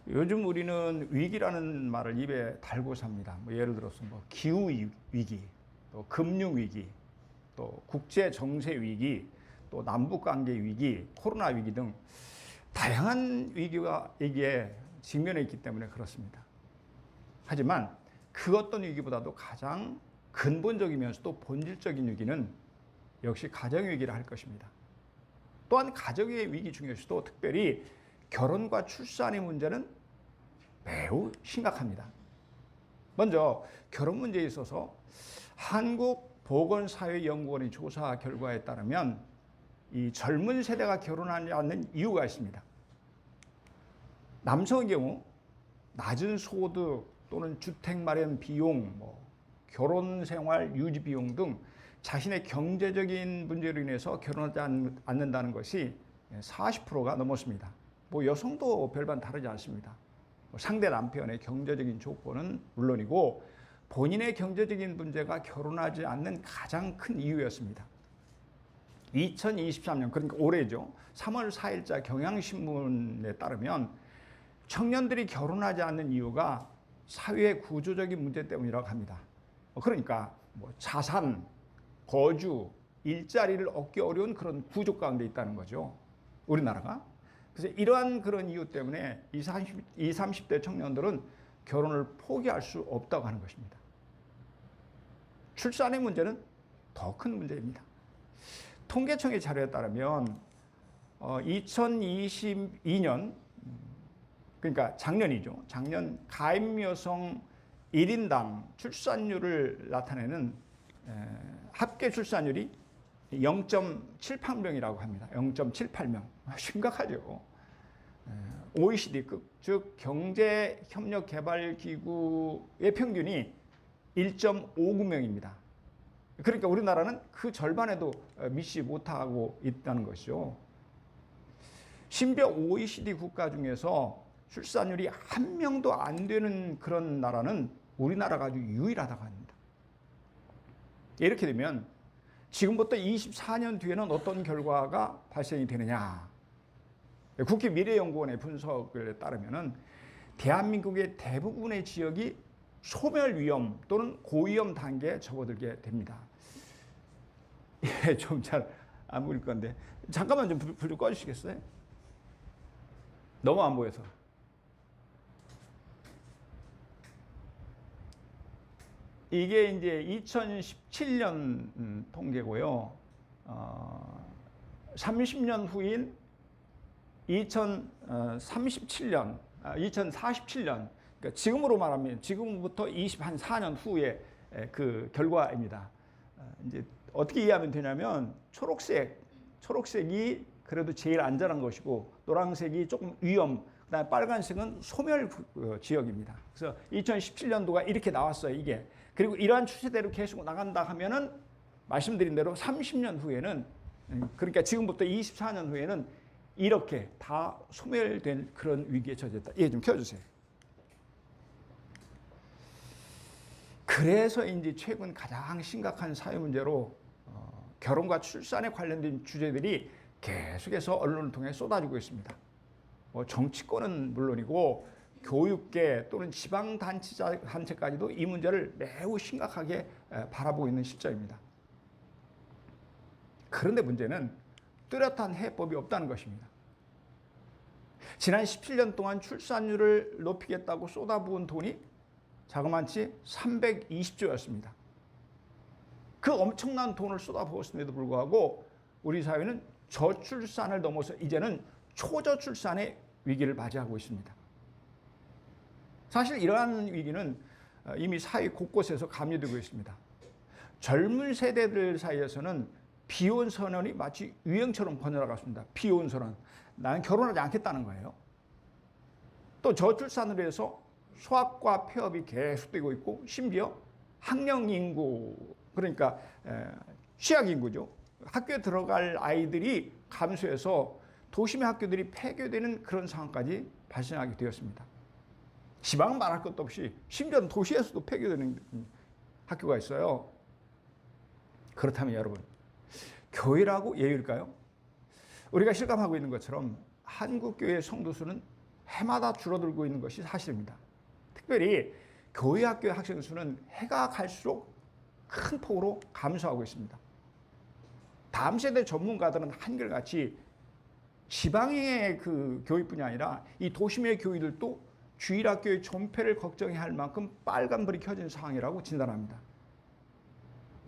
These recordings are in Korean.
요즘 우리는 위기라는 말을 입에 달고 삽니다. 뭐 예를 들어서 뭐 기후 위기, 또 금융 위기, 또 국제 정세 위기, 또 남북 관계 위기, 코로나 위기 등 다양한 위기가 여기에 직면해 있기 때문에 그렇습니다. 하지만 그 어떤 위기보다도 가장 근본적이면서도 본질적인 위기는 역시 가정 위기라 할 것입니다. 또한 가정의 위기 중에서도 특별히 결혼과 출산의 문제는 매우 심각합니다. 먼저 결혼 문제에 있어서 한국보건사회연구원의 조사 결과에 따르면 이 젊은 세대가 결혼하지 않는 이유가 있습니다. 남성의 경우 낮은 소득 또는 주택 마련 비용, 결혼 생활 유지 비용 등 자신의 경제적인 문제로 인해서 결혼하지 않는다는 것이 40%가 넘었습니다. 여성도 별반 다르지 않습니다. 상대 남편의 경제적인 조건은 물론이고 본인의 경제적인 문제가 결혼하지 않는 가장 큰 이유였습니다. 2023년, 그러니까 올해죠. 3월 4일자 경향신문에 따르면 청년들이 결혼하지 않는 이유가 사회 구조적인 문제 때문이라고 합니다. 그러니까 자산, 거주, 일자리를 얻기 어려운 그런 구조 가운데 있다는 거죠. 우리나라가. 그래서 이러한 그런 이유 때문에 20, 30대 청년들은 결혼을 포기할 수 없다고 하는 것입니다. 출산의 문제는 더 큰 문제입니다. 통계청의 자료에 따르면 2022년, 그러니까 작년이죠. 작년 가임 여성 1인당 출산율을 나타내는 합계 출산율이 0.78명이라고 합니다. 0.78명. 심각하죠. OECD급, 즉 경제협력개발기구의 평균이 1.59명입니다. 그러니까 우리나라는 그 절반에도 미치지 못하고 있다는 것이죠. 심지어 OECD 국가 중에서 출산율이 1명도 안 되는 그런 나라는 우리나라가 아주 유일하다고 합니다. 이렇게 되면 지금부터 24년 뒤에는 어떤 결과가 발생이 되느냐. 국회 미래연구원의 분석에 따르면 대한민국의 대부분의 지역이 소멸 위험 또는 고위험 단계에 접어들게 됩니다. 좀 잘 안 보일 건데 잠깐만 좀 불 좀 꺼주시겠어요? 너무 안 보여서. 이게 이제 2017년 통계고요. 30년 후인 2037년, 2047년, 그러니까 지금으로 말하면 지금부터 4년 후에 그 결과입니다. 이제 어떻게 이해하면 되냐면 초록색이 그래도 제일 안전한 것이고 노란색이 조금 위험, 그다음에 빨간색은 소멸 지역입니다. 그래서 2017년도가 이렇게 나왔어요, 이게. 그리고 이러한 추세대로 계속 나간다 하면은 말씀드린 대로 30년 후에는, 그러니까 지금부터 24년 후에는 이렇게 다 소멸된 그런 위기에 처졌다. 예, 좀 켜주세요. 그래서 이제 최근 가장 심각한 사회 문제로 결혼과 출산에 관련된 주제들이 계속해서 언론을 통해 쏟아지고 있습니다. 정치권은 물론이고 교육계 또는 지방단체까지도 이 문제를 매우 심각하게 바라보고 있는 시점입니다. 그런데 문제는 뚜렷한 해법이 없다는 것입니다. 지난 17년 동안 출산율을 높이겠다고 쏟아부은 돈이 자그마치 320조였습니다. 그 엄청난 돈을 쏟아부었음에도 불구하고 우리 사회는 저출산을 넘어서 이제는 초저출산의 위기를 맞이하고 있습니다. 사실 이러한 위기는 이미 사회 곳곳에서 감지되고 있습니다. 젊은 세대들 사이에서는 비혼 선언이 마치 유행처럼 번져나가고 있습니다. 비혼 선언. 나는 결혼하지 않겠다는 거예요. 또 저출산으로 해서 소학과 폐업이 계속되고 있고 심지어 학령 인구, 그러니까 취약 인구죠. 학교에 들어갈 아이들이 감소해서 도심의 학교들이 폐교되는 그런 상황까지 발생하게 되었습니다. 지방은 말할 것도 없이 심지어 도시에서도 폐교되는 학교가 있어요. 그렇다면 여러분, 교회라고 예의일까요? 우리가 실감하고 있는 것처럼 한국교회 성도수는 해마다 줄어들고 있는 것이 사실입니다. 특별히 교회 학교의 학생 수는 해가 갈수록 큰 폭으로 감소하고 있습니다. 다음 세대 전문가들은 한결같이 지방의 그 교회뿐이 아니라 이 도심의 교회들도 주일학교의 존폐를 걱정해야 할 만큼 빨간불이 켜진 상황이라고 진단합니다.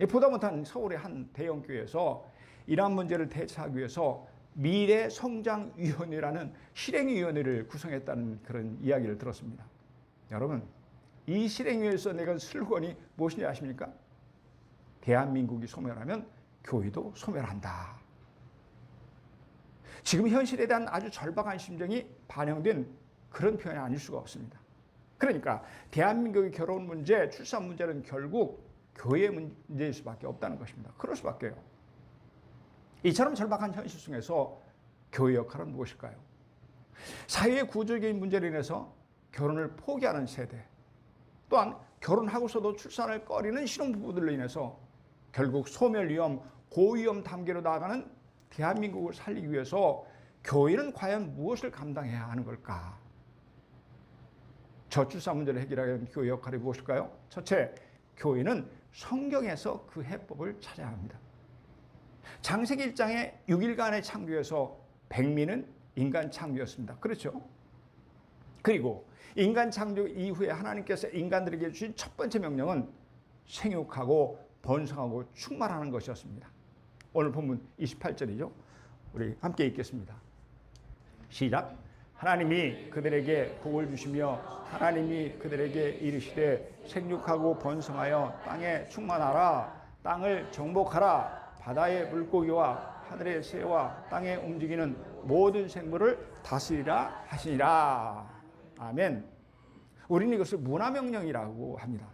보다 못한 서울의 한 대형교회에서 이러한 문제를 대처하기 위해서 미래성장위원회라는 실행위원회를 구성했다는 그런 이야기를 들었습니다. 여러분, 이 실행위에서 내건 슬로건이 무엇인지 아십니까? 대한민국이 소멸하면 교회도 소멸한다. 지금 현실에 대한 아주 절박한 심정이 반영된 그런 표현이 아닐 수가 없습니다. 그러니까 대한민국의 결혼 문제, 출산 문제는 결국 교회 문제일 수밖에 없다는 것입니다. 그럴 수밖에요. 이처럼 절박한 현실 속에서 교회 역할은 무엇일까요? 사회의 구조적인 문제로 인해서 결혼을 포기하는 세대, 또한 결혼하고서도 출산을 꺼리는 신혼부부들로 인해서 결국 소멸 위험, 고위험 단계로 나아가는 대한민국을 살리기 위해서 교회는 과연 무엇을 감당해야 하는 걸까? 저출산 문제를 해결하기 위한 교회 역할이 무엇일까요? 첫째, 교회는 성경에서 그 해법을 찾아야 합니다. 창세기 1장의 6일간의 창조에서 백미는 인간 창조였습니다. 그렇죠? 그리고 인간 창조 이후에 하나님께서 인간들에게 주신 첫 번째 명령은 생육하고 번성하고 충만하는 것이었습니다. 오늘 본문 28절이죠. 우리 함께 읽겠습니다. 시작. 하나님이 그들에게 복을 주시며 하나님이 그들에게 이르시되 생육하고 번성하여 땅에 충만하라. 땅을 정복하라. 바다의 물고기와 하늘의 새와 땅에 움직이는 모든 생물을 다스리라 하시니라. 아멘. 우리는 이것을 문화명령이라고 합니다.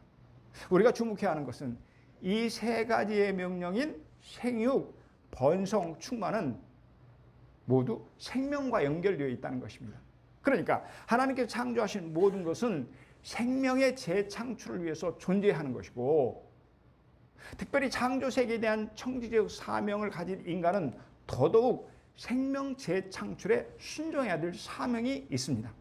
우리가 주목해야 하는 것은 이 세 가지의 명령인 생육, 번성, 충만은 모두 생명과 연결되어 있다는 것입니다. 그러니까 하나님께서 창조하신 모든 것은 생명의 재창출을 위해서 존재하는 것이고, 특별히 창조 세계에 대한 청지적 사명을 가진 인간은 더더욱 생명 재창출에 순종해야 될 사명이 있습니다.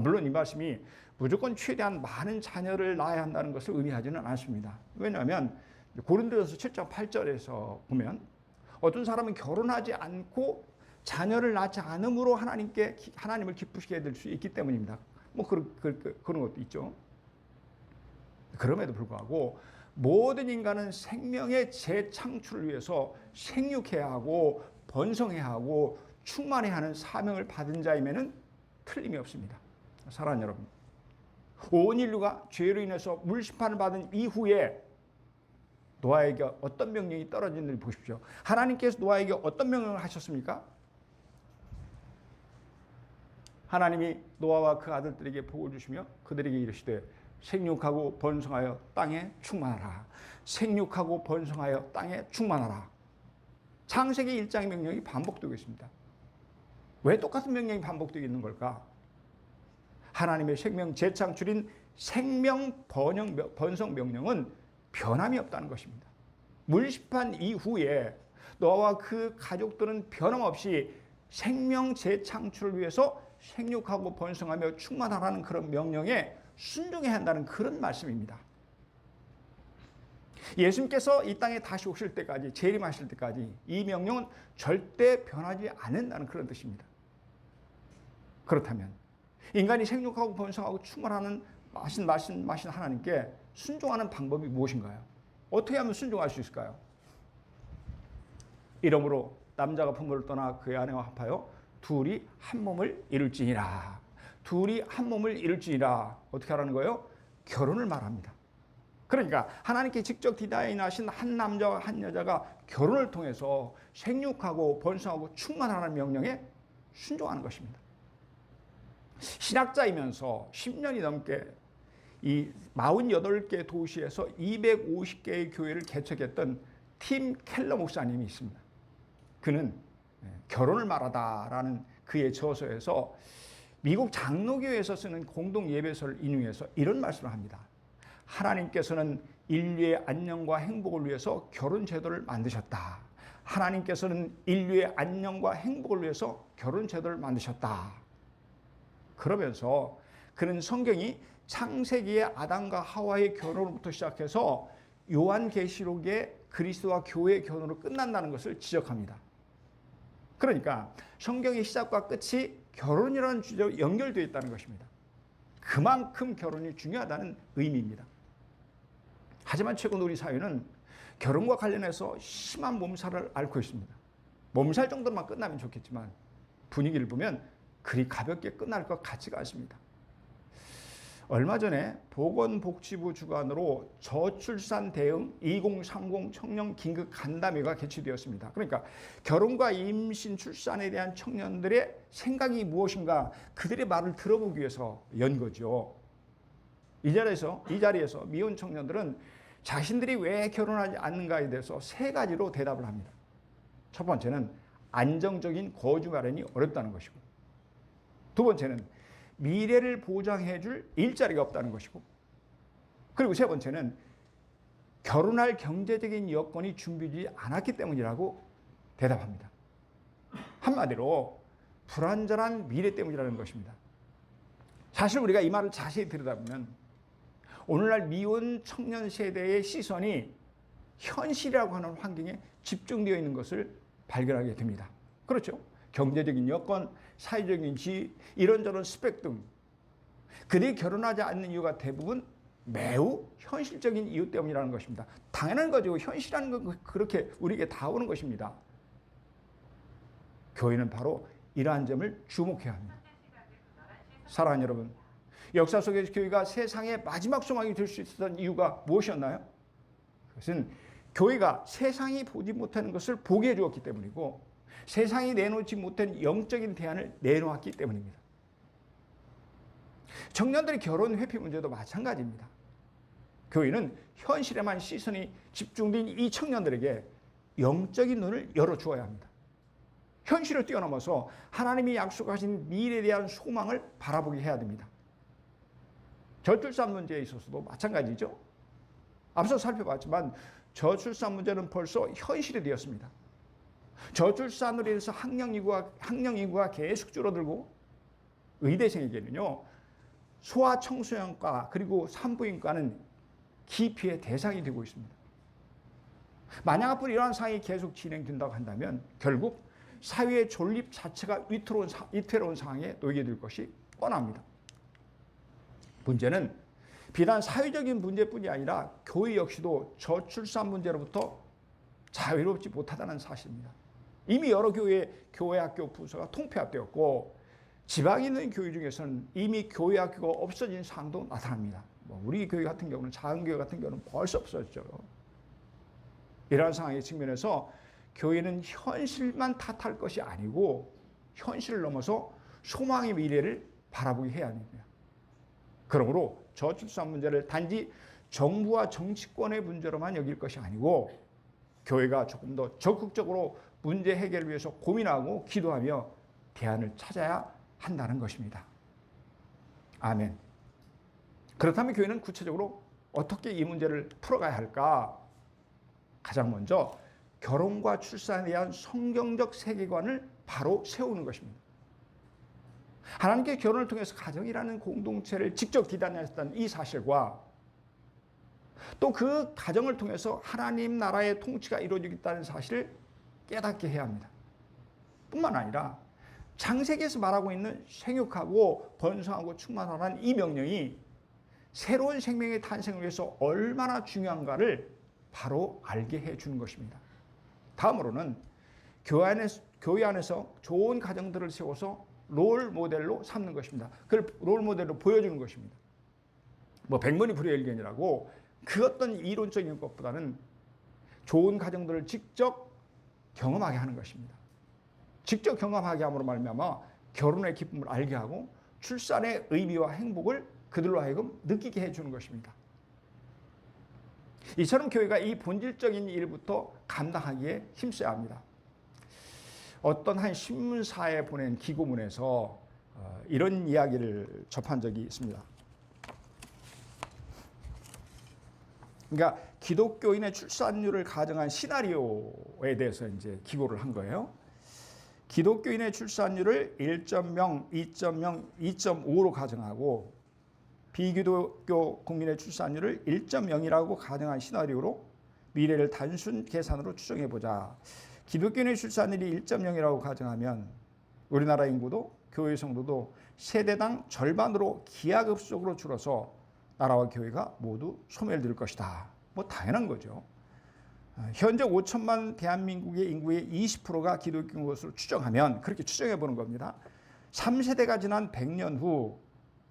물론 이 말씀이 무조건 최대한 많은 자녀를 낳아야 한다는 것을 의미하지는 않습니다. 왜냐하면 고린도전서 7장 8절에서 보면 어떤 사람은 결혼하지 않고 자녀를 낳지 않음으로 하나님을 기쁘시게 될 수 있기 때문입니다. 그런 것도 있죠. 그럼에도 불구하고 모든 인간은 생명의 재창출을 위해서 생육해야 하고 번성해야 하고 충만해야 하는 사명을 받은 자임에는 틀림이 없습니다. 사랑하는 여러분, 온 인류가 죄로 인해서 물심판을 받은 이후에 노아에게 어떤 명령이 떨어지는지 보십시오. 하나님께서 노아에게 어떤 명령을 하셨습니까? 하나님이 노아와 그 아들들에게 복을 주시며 그들에게 이르시되 생육하고 번성하여 땅에 충만하라. 생육하고 번성하여 땅에 충만하라. 창세기 1장의 명령이 반복되고 있습니다. 왜 똑같은 명령이 반복되고 있는 걸까? 하나님의 생명 재창출인 생명 번성 명령은 변함이 없다는 것입니다. 물심판 이후에 노아와 그 가족들은 변함없이 생명 재창출을 위해서 생육하고 번성하며 충만하라는 그런 명령에 순종해야 한다는 그런 말씀입니다. 예수님께서 이 땅에 다시 오실 때까지, 재림하실 때까지 이 명령은 절대 변하지 않는다는 그런 뜻입니다. 그렇다면 인간이 생육하고 번성하고 충만하는 마신 하나님께 순종하는 방법이 무엇인가요? 어떻게 하면 순종할 수 있을까요? 이러므로 남자가 부모를 떠나 그의 아내와 합하여 둘이 한 몸을 이룰지니라. 둘이 한 몸을 이룰지니라. 어떻게 하라는 거예요? 결혼을 말합니다. 그러니까 하나님께 직접 디자인하신 한 남자와 한 여자가 결혼을 통해서 생육하고 번성하고 충만하는 명령에 순종하는 것입니다. 신학자이면서 10년이 넘게 이 48개 도시에서 250개의 교회를 개척했던 팀 켈러 목사님이 있습니다. 그는 결혼을 말하다라는 그의 저서에서 미국 장로교회에서 쓰는 공동 예배서를 인용해서 이런 말씀을 합니다. 하나님께서는 인류의 안녕과 행복을 위해서 결혼 제도를 만드셨다. 하나님께서는 인류의 안녕과 행복을 위해서 결혼 제도를 만드셨다. 그러면서 그는 성경이 창세기의 아담과 하와의 결혼으로부터 시작해서 요한계시록의 그리스도와 교회의 결혼으로 끝난다는 것을 지적합니다. 그러니까 성경의 시작과 끝이 결혼이라는 주제로 연결되어 있다는 것입니다. 그만큼 결혼이 중요하다는 의미입니다. 하지만 최근 우리 사회는 결혼과 관련해서 심한 몸살을 앓고 있습니다. 몸살 정도만 끝나면 좋겠지만 분위기를 보면 그리 가볍게 끝날 것 같지가 않습니다. 얼마 전에 보건복지부 주관으로 저출산 대응 2030 청년 긴급 간담회가 개최되었습니다. 그러니까 결혼과 임신, 출산에 대한 청년들의 생각이 무엇인가 그들의 말을 들어보기 위해서 연 거죠. 이 자리에서 미혼 청년들은 자신들이 왜 결혼하지 않는가에 대해서 세 가지로 대답을 합니다. 첫 번째는 안정적인 거주 마련이 어렵다는 것이고, 두 번째는 미래를 보장해 줄 일자리가 없다는 것이고, 그리고 세 번째는 결혼할 경제적인 여건이 준비되지 않았기 때문이라고 대답합니다. 한마디로 불안전한 미래 때문이라는 것입니다. 사실 우리가 이 말을 자세히 들여다보면 오늘날 미혼 청년 세대의 시선이 현실이라고 하는 환경에 집중되어 있는 것을 발견하게 됩니다. 그렇죠? 경제적인 여건, 사회적인 지위, 이런저런 스펙 등 그들이 결혼하지 않는 이유가 대부분 매우 현실적인 이유 때문이라는 것입니다. 당연한 거죠. 현실이라는 건 그렇게 우리에게 다오는 것입니다. 교회는 바로 이러한 점을 주목해야 합니다. 사랑하는 여러분, 역사 속에서 교회가 세상의 마지막 소망이 될 수 있었던 이유가 무엇이었나요? 그것은 교회가 세상이 보지 못하는 것을 보게 해주었기 때문이고 세상이 내놓지 못한 영적인 대안을 내놓았기 때문입니다. 청년들의 결혼 회피 문제도 마찬가지입니다. 교회는 현실에만 시선이 집중된 이 청년들에게 영적인 눈을 열어주어야 합니다. 현실을 뛰어넘어서 하나님이 약속하신 미래에 대한 소망을 바라보게 해야 됩니다. 저출산 문제에 있어서도 마찬가지죠. 앞서 살펴봤지만 저출산 문제는 벌써 현실이 되었습니다. 저출산으로 인해서 학령 인구가 계속 줄어들고 의대생에게는요 소아청소년과 그리고 산부인과는 기피의 대상이 되고 있습니다. 만약 앞으로 이러한 상황이 계속 진행된다고 한다면 결국 사회의 존립 자체가 위태로운 상황에 놓이게 될 것이 뻔합니다. 문제는 비단 사회적인 문제뿐이 아니라 교회 역시도 저출산 문제로부터 자유롭지 못하다는 사실입니다. 이미 여러 교회 학교 부서가 통폐합되었고 지방에 있는 교회 중에서는 이미 교회 학교가 없어진 상황도 나타납니다. 우리 교회 같은 경우는 작은 교회 같은 경우는 벌써 없어졌죠. 이러한 상황에 측면에서 교회는 현실만 탓할 것이 아니고 현실을 넘어서 소망의 미래를 바라보게 해야 합니다. 그러므로 저출산 문제를 단지 정부와 정치권의 문제로만 여길 것이 아니고 교회가 조금 더 적극적으로 문제 해결을 위해서 고민하고 기도하며 대안을 찾아야 한다는 것입니다. 아멘. 그렇다면 교회는 구체적으로 어떻게 이 문제를 풀어가야 할까? 가장 먼저 결혼과 출산에 대한 성경적 세계관을 바로 세우는 것입니다. 하나님께 결혼을 통해서 가정이라는 공동체를 직접 디자인하셨다는 이 사실과 또 그 가정을 통해서 하나님 나라의 통치가 이루어지겠다는 사실을 깨닫게 해야 합니다. 뿐만 아니라 창세기에서 말하고 있는 생육하고 번성하고 충만하라는 이 명령이 새로운 생명의 탄생을 위해서 얼마나 중요한가를 바로 알게 해주는 것입니다. 다음으로는 교회 안에서 좋은 가정들을 세워서 롤 모델로 삼는 것입니다. 그걸 롤 모델로 보여주는 것입니다. 백문이 불여일견이라고 그 어떤 이론적인 것보다는 좋은 가정들을 직접 경험하게 하는 것입니다. 직접 경험하게 함으로 말미암아 결혼의 기쁨을 알게 하고 출산의 의미와 행복을 그들로 하여금 느끼게 해주는 것입니다. 이처럼 교회가 이 본질적인 일부터 감당하기에 힘써야 합니다. 어떤 한 신문사에 보낸 기고문에서 이런 이야기를 접한 적이 있습니다. 그러니까 기독교인의 출산율을 가정한 시나리오에 대해서 이제 기고를 한 거예요. 기독교인의 출산율을 1.0, 2.0, 2.5로 가정하고 비기독교 국민의 출산율을 1.0이라고 가정한 시나리오로 미래를 단순 계산으로 추정해보자. 기독교인의 출산율이 1.0이라고 가정하면 우리나라 인구도 교회 성도도 세대당 절반으로 기하급수적으로 줄어서 나라와 교회가 모두 소멸될 것이다. 뭐 당연한 거죠. 현재 5천만 대한민국의 인구의 20%가 기독교인 것으로 추정하면 그렇게 추정해 보는 겁니다. 3세대가 지난 100년 후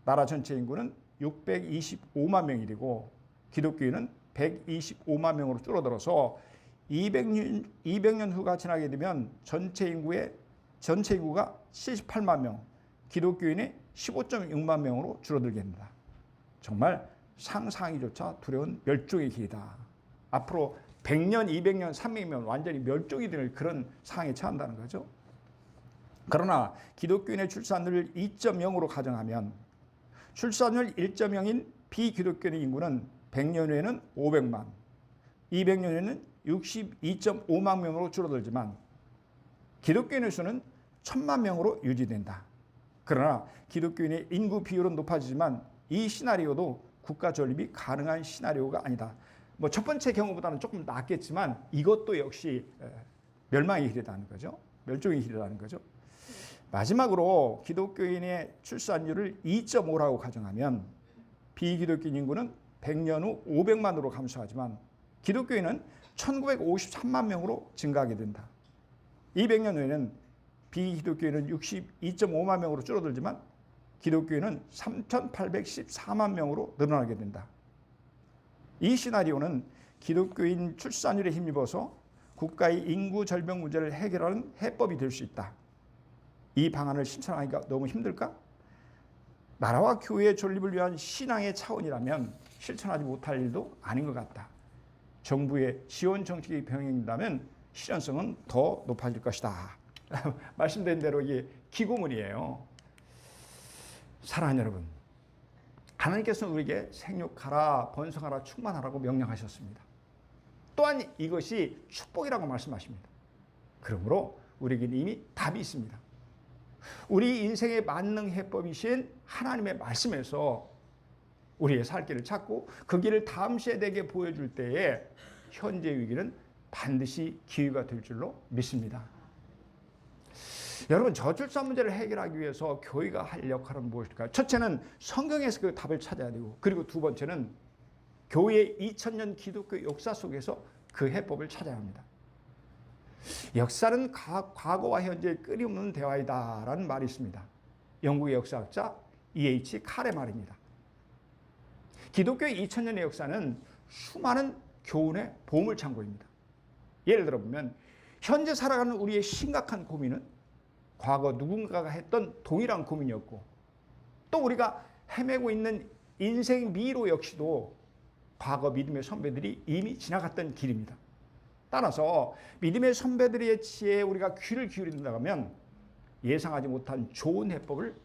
나라 전체 인구는 625만 명이고 기독교인은 125만 명으로 줄어들어서 200년 후가 지나게 되면 전체 인구가 78만 명, 기독교인의 15.6만 명으로 줄어들게 됩니다. 정말 상상하기조차 두려운 멸종의 길이다. 앞으로 100년, 200년, 300년 완전히 멸종이 될 그런 상황에 처한다는 거죠. 그러나 기독교인의 출산율을 2.0으로 가정하면 출산율 1.0인 비기독교인의 인구는 100년 후에는 500만, 200년 후에는 62.5만 명으로 줄어들지만 기독교인의 수는 1000만 명으로 유지된다. 그러나 기독교인의 인구 비율은 높아지지만 이 시나리오도 국가 존립이 가능한 시나리오가 아니다. 뭐 첫 번째 경우보다는 조금 낫겠지만 이것도 역시 멸망의 길이라는 거죠. 멸종의 길이라는 거죠. 마지막으로 기독교인의 출산율을 2.5라고 가정하면 비기독교인 인구는 100년 후 500만으로 감소하지만 기독교인은 1953만 명으로 증가하게 된다. 200년 후에는 비기독교인은 62.5만 명으로 줄어들지만 기독교인은 3,814만 명으로 늘어나게 된다. 이 시나리오는 기독교인 출산율에 힘입어서 국가의 인구 절벽 문제를 해결하는 해법이 될 수 있다. 이 방안을 실천하기가 너무 힘들까? 나라와 교회의 존립을 위한 신앙의 차원이라면 실천하지 못할 일도 아닌 것 같다. 정부의 지원 정책이 병행된다면 실현성은 더 높아질 것이다. 말씀드린 대로 이게 기고문이에요. 사랑하는 여러분, 하나님께서는 우리에게 생육하라, 번성하라, 충만하라고 명령하셨습니다. 또한 이것이 축복이라고 말씀하십니다. 그러므로 우리에게는 이미 답이 있습니다. 우리 인생의 만능 해법이신 하나님의 말씀에서 우리의 살 길을 찾고 그 길을 다음 세대에게 보여줄 때에 현재 위기는 반드시 기회가 될 줄로 믿습니다. 여러분, 저출산 문제를 해결하기 위해서 교회가 할 역할은 무엇일까요? 첫째는 성경에서 그 답을 찾아야 되고, 그리고 두 번째는 교회의 2000년 기독교 역사 속에서 그 해법을 찾아야 합니다. 역사는 과거와 현재의 끊임없는 대화이다라는 말이 있습니다. 영국의 역사학자 E.H. 칼의 말입니다. 기독교의 2000년의 역사는 수많은 교훈의 보물창고입니다. 예를 들어보면 현재 살아가는 우리의 심각한 고민은 과거 누군가가 했던 동일한 고민이었고, 또 우리가 헤매고 있는 인생 미로 역시도 과거 믿음의 선배들이 이미 지나갔던 길입니다. 따라서 믿음의 선배들의 지혜에 우리가 귀를 기울인다면 예상하지 못한 좋은 해법을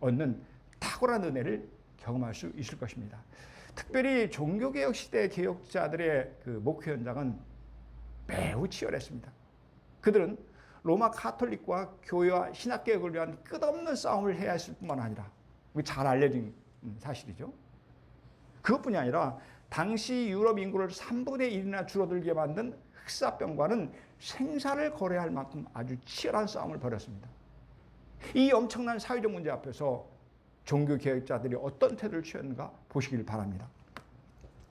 얻는 탁월한 은혜를 경험할 수 있을 것입니다. 특별히 종교개혁 시대 개혁자들의 그 목회 현장은 매우 치열했습니다. 그들은 로마 카톨릭과 교회와 신학개혁을 위한 끝없는 싸움을 해야 했을 뿐만 아니라, 잘 알려진 사실이죠. 그것뿐이 아니라 당시 유럽 인구를 3분의 1이나 줄어들게 만든 흑사병과는 생사를 거래할 만큼 아주 치열한 싸움을 벌였습니다. 이 엄청난 사회적 문제 앞에서 종교개혁자들이 어떤 태도를 취했는가 보시길 바랍니다.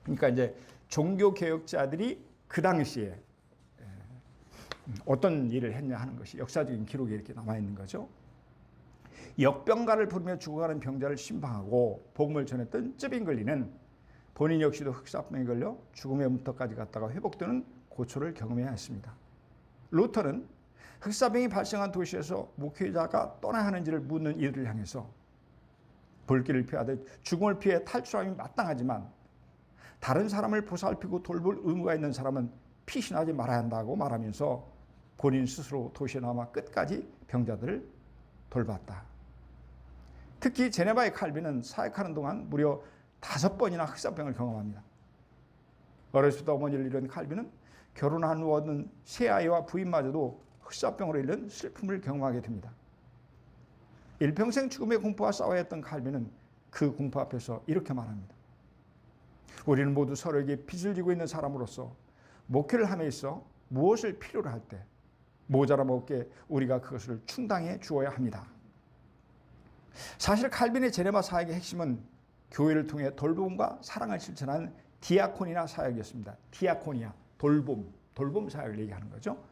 그러니까 이제 종교개혁자들이 그 당시에 어떤 일을 했냐 하는 것이 역사적인 기록에 이렇게 남아있는 거죠. 역병가를 부르며 죽어가는 병자를 신방하고 복음을 전했던 쯔빙글리는 본인 역시도 흑사병에 걸려 죽음의 문턱까지 갔다가 회복되는 고초를 경험해야 했습니다. 루터는 흑사병이 발생한 도시에서 목회자가 떠나야 하는지를 묻는 이들을 향해서 불길을 피하듯 죽음을 피해 탈출함이 마땅하지만 다른 사람을 보살피고 돌볼 의무가 있는 사람은 피신하지 말아야 한다고 말하면서 본인 스스로 도시에 남아 끝까지 병자들을 돌봤다. 특히 제네바의 칼빈은 사역하는 동안 무려 5번이나 흑사병을 경험합니다. 어렸을 때 어머니를 잃은 칼빈은 결혼한 후 얻은 새 아이와 부인마저도 흑사병으로 인한 슬픔을 경험하게 됩니다. 일평생 죽음의 공포와 싸워야 했던 칼빈은 그 공포 앞에서 이렇게 말합니다. 우리는 모두 서로에게 빚을 지고 있는 사람으로서 목회를 함에 있어 무엇을 필요로 할 때 모자람 없게 우리가 그것을 충당해 주어야 합니다. 사실 칼빈의 제네바 사역의 핵심은 교회를 통해 돌봄과 사랑을 실천하는 디아코니아 사역이었습니다. 디아코니아, 돌봄 사역을 얘기하는 거죠.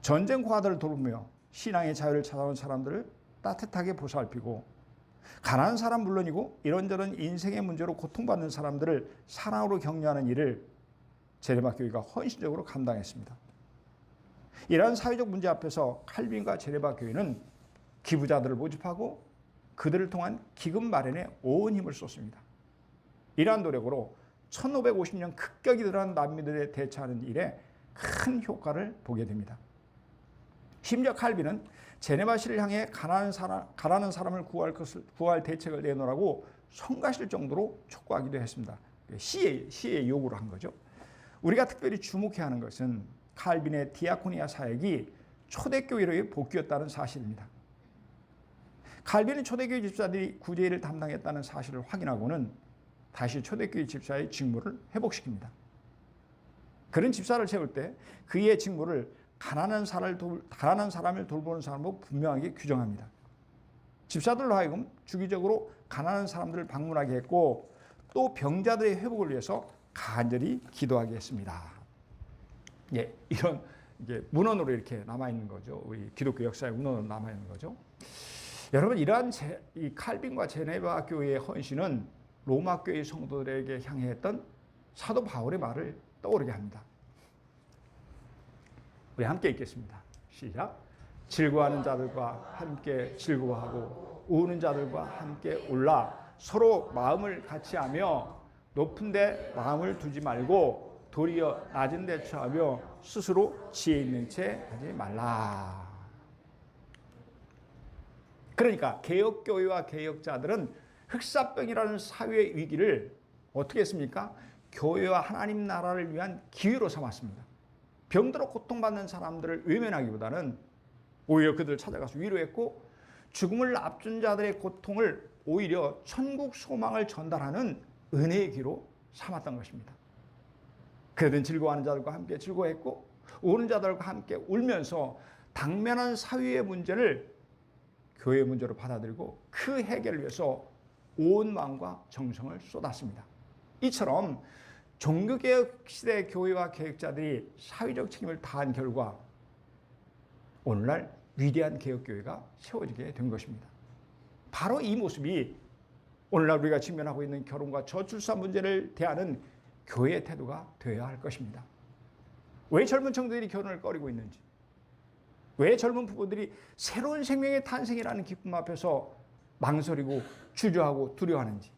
전쟁 고아들을 돌보며 신앙의 자유를 찾아온 사람들을 따뜻하게 보살피고 가난한 사람 물론이고 이런저런 인생의 문제로 고통받는 사람들을 사랑으로 격려하는 일을 제네바 교회가 헌신적으로 감당했습니다. 이러한 사회적 문제 앞에서 칼빈과 제네바 교회는 기부자들을 모집하고 그들을 통한 기금 마련에 온 힘을 쏟습니다. 이러한 노력으로 1550년 급격히 늘어난 난민들에 대처하는 일에 큰 효과를 보게 됩니다. 심지어 칼빈은 제네바시를 향해 가난한 사람을 구할 대책을 내놓으라고 성가실 정도로 촉구하기도 했습니다. 시의 요구를 한 거죠. 우리가 특별히 주목해야 하는 것은 칼빈의 디아코니아 사역이 초대교회로의 복귀였다는 사실입니다. 칼빈은 초대교회 집사들이 구제일을 담당했다는 사실을 확인하고는 다시 초대교회 집사의 직무를 회복시킵니다. 그런 집사를 세울 때 그의 직무를 가난한 사람을 돌보는 사람으로 분명하게 규정합니다. 집사들로 하여금 주기적으로 가난한 사람들을 방문하게 했고 또 병자들의 회복을 위해서 간절히 기도하게 했습니다. 예, 이런 이게 문헌으로 이렇게 남아 있는 거죠. 우리 기독교 역사의 문헌으로 남아 있는 거죠. 여러분, 이러한 이 칼빈과 제네바 교회의 헌신은 로마 교회 성도들에게 향해 했던 사도 바울의 말을 떠오르게 합니다. 우리 함께 읽겠습니다. 시작. 즐거워하는 자들과 함께 즐거워하고 우는 자들과 함께 울라. 서로 마음을 같이 하며 높은 데 마음을 두지 말고 도리어 낮은 데 처하며 스스로 지혜 있는 채 하지 말라. 그러니까 개혁교회와 개혁자들은 흑사병이라는 사회의 위기를 어떻게 했습니까? 교회와 하나님 나라를 위한 기회로 삼았습니다. 병들어 고통받는 사람들을 외면하기보다는 오히려 그들을 찾아가서 위로했고 죽음을 앞둔 자들의 고통을 오히려 천국 소망을 전달하는 은혜의 기로 삼았던 것입니다. 그들은 즐거워하는 자들과 함께 즐거워했고 우는 자들과 함께 울면서 당면한 사회의 문제를 교회의 문제로 받아들이고 그 해결을 위해서 온 마음과 정성을 쏟았습니다. 이처럼 종교개혁 시대 교회와 개혁자들이 사회적 책임을 다한 결과 오늘날 위대한 개혁교회가 세워지게 된 것입니다. 바로 이 모습이 오늘날 우리가 직면하고 있는 결혼과 저출산 문제를 대하는 교회의 태도가 되어야 할 것입니다. 왜 젊은 청년들이 결혼을 꺼리고 있는지, 왜 젊은 부부들이 새로운 생명의 탄생이라는 기쁨 앞에서 망설이고 주저하고 두려워하는지,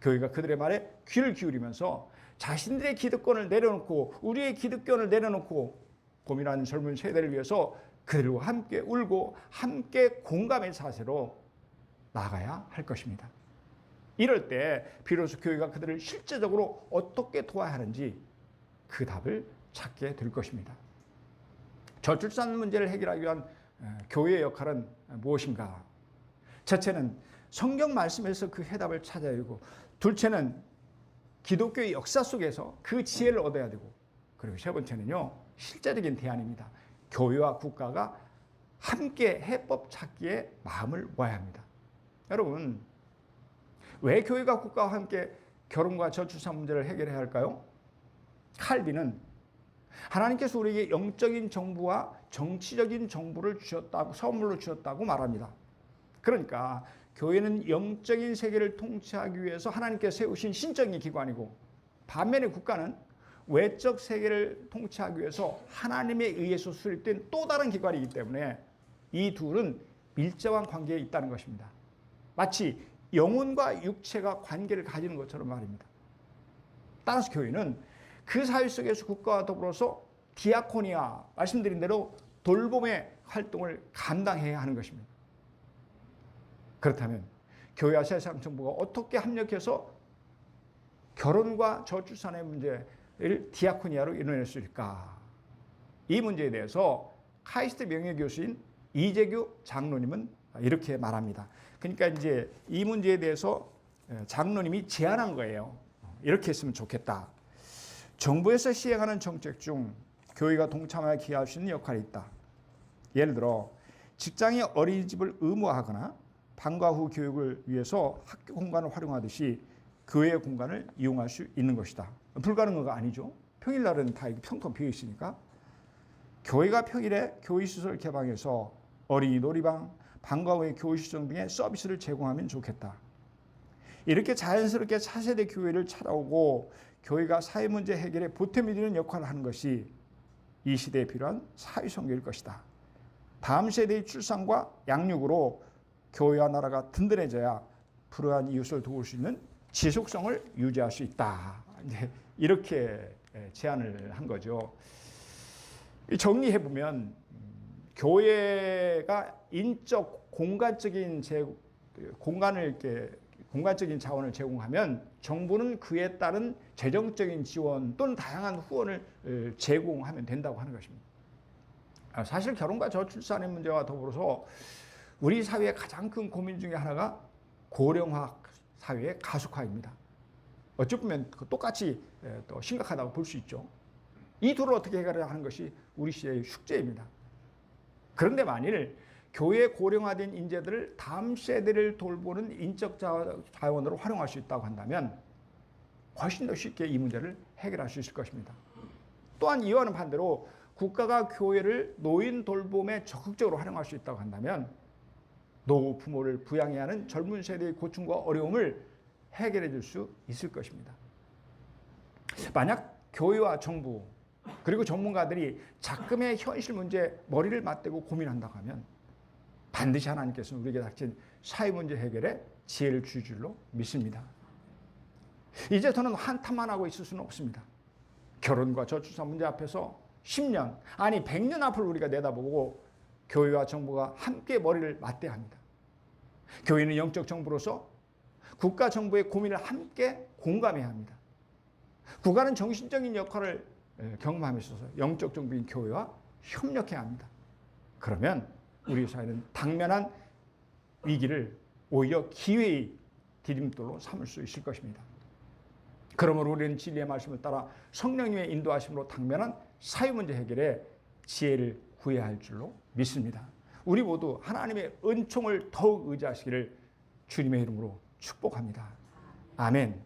교회가 그들의 말에 귀를 기울이면서 자신들의 기득권을 내려놓고 우리의 기득권을 내려놓고 고민하는 젊은 세대를 위해서 그들과 함께 울고 함께 공감의 자세로 나가야 할 것입니다. 이럴 때 비로소 교회가 그들을 실제적으로 어떻게 도와야 하는지 그 답을 찾게 될 것입니다. 저출산 문제를 해결하기 위한 교회의 역할은 무엇인가? 첫째는 성경 말씀에서 그 해답을 찾아야 되고, 둘째는 기독교의 역사 속에서 그 지혜를 얻어야 되고, 그리고 세 번째는요, 실제적인 대안입니다. 교회와 국가가 함께 해법 찾기에 마음을 모아야 합니다. 여러분, 왜 교회가 국가와 함께 결혼과 저출산 문제를 해결해야 할까요? 칼빈은 하나님께서 우리에게 영적인 정부와 정치적인 정부를 주셨다고, 선물로 주셨다고 말합니다. 그러니까 교회는 영적인 세계를 통치하기 위해서 하나님께서 세우신 신적인 기관이고, 반면에 국가는 외적 세계를 통치하기 위해서 하나님에 의해서 수립된 또 다른 기관이기 때문에 이 둘은 밀접한 관계에 있다는 것입니다. 마치 영혼과 육체가 관계를 가지는 것처럼 말입니다. 따라서 교회는 그 사회 속에서 국가와 더불어서 디아코니아, 말씀드린 대로 돌봄의 활동을 감당해야 하는 것입니다. 그렇다면 교회와 세상 정부가 어떻게 협력해서 결혼과 저출산의 문제를 디아코니아로 이뤄낼 수 있을까? 이 문제에 대해서 카이스트 명예교수인 이재규 장로님은 이렇게 말합니다. 그러니까 이제 이 문제에 대해서 장로님이 제안한 거예요. 이렇게 했으면 좋겠다. 정부에서 시행하는 정책 중 교회가 동참하여 기여할 수 있는 역할이 있다. 예를 들어 직장이 어린이집을 의무화하거나 방과 후 교육을 위해서 학교 공간을 활용하듯이 교회의 공간을 이용할 수 있는 것이다. 불가능한 아니죠. 평일날은 다 평통 비어 있으니까. 교회가 평일에 교회시설 개방해서 어린이 놀이방, 방과 후의 교회시설 등의 서비스를 제공하면 좋겠다. 이렇게 자연스럽게 차세대 교회를 찾아오고 교회가 사회 문제 해결에 보탬이 되는 역할을 하는 것이 이 시대에 필요한 사회선교일 것이다. 다음 세대의 출산과 양육으로 교회와 나라가 든든해져야 불우한 이웃을 도울 수 있는 지속성을 유지할 수 있다. 이렇게 제안을 한 거죠. 정리해 보면 교회가 인적 공간적인 공간적인 자원을 제공하면 정부는 그에 따른 재정적인 지원 또는 다양한 후원을 제공하면 된다고 하는 것입니다. 사실 결혼과 저출산의 문제와 더불어서 우리 사회의 가장 큰 고민 중에 하나가 고령화 사회의 가속화입니다. 어찌 보면 똑같이 또 심각하다고 볼 수 있죠. 이 둘을 어떻게 해결하는 것이 우리 시대의 숙제입니다. 그런데 만일 교회 고령화된 인재들을 다음 세대를 돌보는 인적 자원으로 활용할 수 있다고 한다면 훨씬 더 쉽게 이 문제를 해결할 수 있을 것입니다. 또한 이와는 반대로 국가가 교회를 노인 돌봄에 적극적으로 활용할 수 있다고 한다면 노후 부모를 부양해야 하는 젊은 세대의 고충과 어려움을 해결해 줄 수 있을 것입니다. 만약 교회와 정부 그리고 전문가들이 자금의 현실 문제에 머리를 맞대고 고민한다고 하면 반드시 하나님께서는 우리에게 닥친 사회 문제 해결에 지혜를 주실 줄로 믿습니다. 이제 더는 한탄만 하고 있을 수는 없습니다. 결혼과 저출산 문제 앞에서 10년 아니 100년 앞을 우리가 내다보고 교회와 정부가 함께 머리를 맞대야 합니다. 교회는 영적 정부로서 국가 정부의 고민을 함께 공감해야 합니다. 국가는 정신적인 역할을 경험함에 있어서 영적 정부인 교회와 협력해야 합니다. 그러면 우리 사회는 당면한 위기를 오히려 기회의 디딤돌로 삼을 수 있을 것입니다. 그러므로 우리는 진리의 말씀을 따라 성령님의 인도하심으로 당면한 사회 문제 해결에 지혜를 구해야 할 줄로 믿습니다. 우리 모두 하나님의 은총을 더욱 의지하시기를 주님의 이름으로 축복합니다. 아멘.